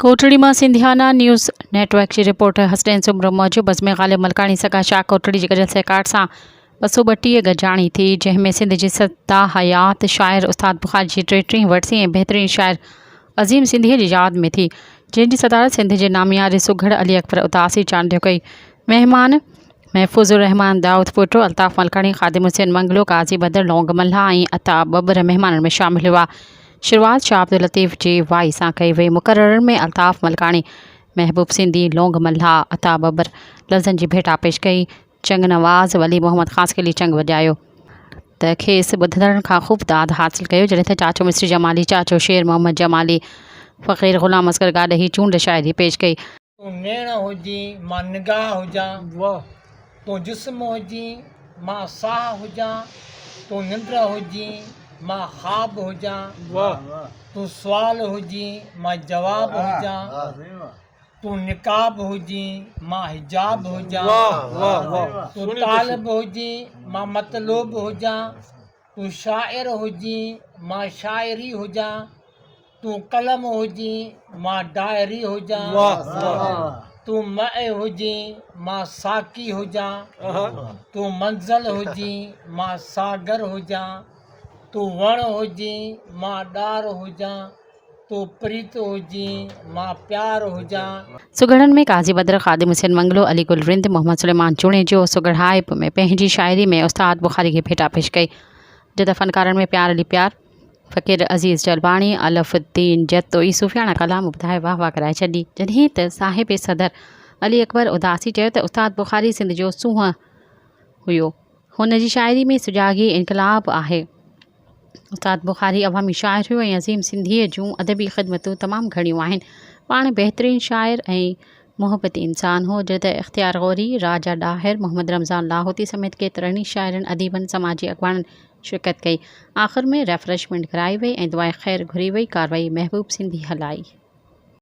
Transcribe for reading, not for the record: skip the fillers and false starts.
कोटड़ी में सिंधियाना news network की reporter Hasnain Soomro मौजूद बज़्म ग़ालिब मलकानी सका शाह कोटड़ी के गज़ल सेकाट से 232 गजाणी थी, जंहिंमें सिंध जी सदा हयात शाइर उस्ताद बुखारी जी 33 वरसी ऐं बहितरीन शाइर अज़ीम सिंधीअ जी यादि में थी, जंहिंजी सदारत सिंध जे नामियारे सुघड़ अली अकबर उदासी चांडियो कई। महिमान महफूज़ुर रहमान दाऊद पुटो अल्ताफ़ मलकानी ख़ादिम हुसैन मंगलो काज़ी बदर लौंग मल्हा ऐं अता बबर महिमाननि में शामिल हुआ। शुरुआत शाह अब्दुल लतीफ़ जी वाई सां कई वई। मुक़ररनि में अल्ताफ़ मलकानी, महबूब सिंधी, लौंग मल्हा, अता बबर लफ़्ज़नि जी भेटा पेश कई। चंग नवाज़ वली मोहम्मद ख़ास के लिए चंग वॼायो त खेसि ॿुधंदड़नि खां ख़ूब दाद हासिल कयो, जॾहिं त चाचो मिस्री जमाली, चाचो शेर मोहम्मद जमाली, फ़क़ीर ग़ुलाम असगर गाॾही चूंड शाइरी पेश कई। तूं नेण हुजी मां निगाह हुजां, तूं जिस्म हुजी मां साह हुजां, तूं निंड हुजी मां ख़्वाब हुजां, तूं सुवाल हुजी मां जवाब हुजां, तूं निकाब हुजी मां हिजाब हुजां, तूं तालिब हुजी मां मतलूब हुजां, तूं शाइर हुजी मां शाइरी हुजां, तूं कलम हुजी मां डायरी हुजां, तूं मए हुजी मां साकी हुजां, तूं मंज़िल हुजी मां सागर हुजां, तूं वण हुजी मां ॾार हुजां, तूं प्रीत हुजी मां प्यार हुजां। सुगड़न में काज़ी बदर, ख़ादिम हुसैन मंगलो, अली गुल रिंद, मोहम्मद सुलेमान चूणे जो सुगड़हाइप में पंहिंजी शाइरी में उस्ताद बुखारी खे भेटा पेश कई। जद फ़नकारनि में प्यार अली प्यार, फ़क़ीर अज़ीज़ जलबाणी, अलफ़ुद्दीन जत्तो ई सूफ़ियाना कलाम ॿुधाए वाह वाह कराए छॾी। जॾहिं त साहिब सदर अली अकबर उदासी चयो त उस्ताद बुखारी सिंध जो सूंहं हुयो, हुन जी शाइरी में सुजागी इनकलाब आहे। उस्ताद बुखारी अवामी शाइर हुयो ऐं अज़ीम सिंधीअ जूं अदबी ख़िदमतूं तमामु घणियूं आहिनि। पाण बहितरीन शाइर ऐं मोहब्बती इंसान हो, जॾहिं त इख़्तियार ग़ौरी, राजा ॾाहिर, मोहम्मद रमज़ान लाहौती समेत केतिरनि शाइरनि, अदीबनि, समाजी अॻवाननि शिरकत कई। आख़िर में रेफ्रेशमेंट कराई वई ऐं दुआए ख़ैर घुरी वई। कार्रवाई महबूब सिंधी हलाई।